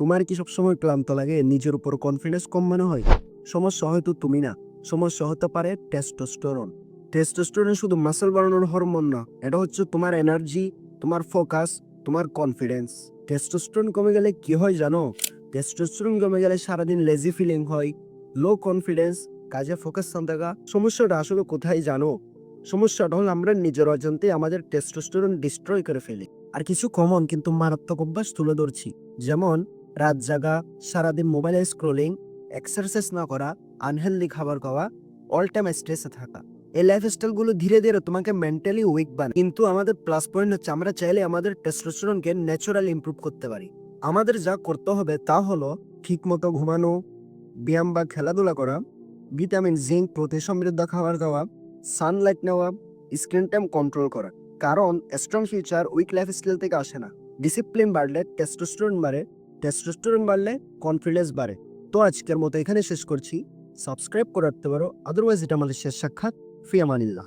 তোমার কি সবসময় ক্লান্ত লাগে, নিজের উপর কনফিডেন্স কম মনে হয়? সমস্যা হয়তো তুমি না, সমস্যা হতে পারে টেস্টোস্টেরন। টেস্টোস্টেরন শুধু মাসল বাড়ানোর হরমোন না, এটা হচ্ছে তোমার এনার্জি, তোমার ফোকাস, তোমার কনফিডেন্স। টেস্টোস্টেরন কমে গেলে কি হয় জানো? টেস্টোস্টেরন কমে গেলে সারাদিন লেজি ফিলিং হয়, লো কনফিডেন্স, কাজে ফোকাস না থাকা। সমস্যাটা আসলে কোথায় জানো? সমস্যাটা হল আমরা নিজের অজান্তে আমাদের টেস্টোস্টেরন ডিস্ট্রয় করে ফেলি। আর কিছু কমন কিন্তু মারাত্মক অভ্যাস তুলে ধরছি, যেমন রাত জাগা, সারাদিন মোবাইলে স্ক্রলিং, এক্সারসাইজ না করা, আনহেলদি খাবার খাওয়া, অল টাইম স্ট্রেসে থাকা। এই লাইফস্টাইলগুলো ধীরে ধীরে তোমাকে মেন্টালি উইক বানায়। কিন্তু আমাদের প্লাস পয়েন্ট হচ্ছে আমরা চাইলে আমাদের টেস্টোস্টেরনকে ন্যাচারালি ইমপ্রুভ করতে পারি। আমাদের যা করতে হবে তা হলো ঠিকমতো ঘুমানো, ব্যায়াম বা খেলাধুলা করা, ভিটামিন জিঙ্ক প্রোটিন সমৃদ্ধ খাবার খাওয়া, সানলাইট নেওয়া, স্ক্রিন টাইম কন্ট্রোল করা। কারণ স্ট্রং ফিউচার উইক লাইফস্টাইল থেকে আসে না। ডিসিপ্লিন বাড়লে টেস্টোস্টেরন বাড়ে, টেস্টোস্টেরন বাড়লে কনফিডেন্স বাড়ে। তো আজকের মতো এখানে শেষ করছি। সাবস্ক্রাইব করে রাখতে পারো, আদারওয়াইজ এটা আমাদের শেষ সাক্ষাৎ। ফি আমানিল্লাহ।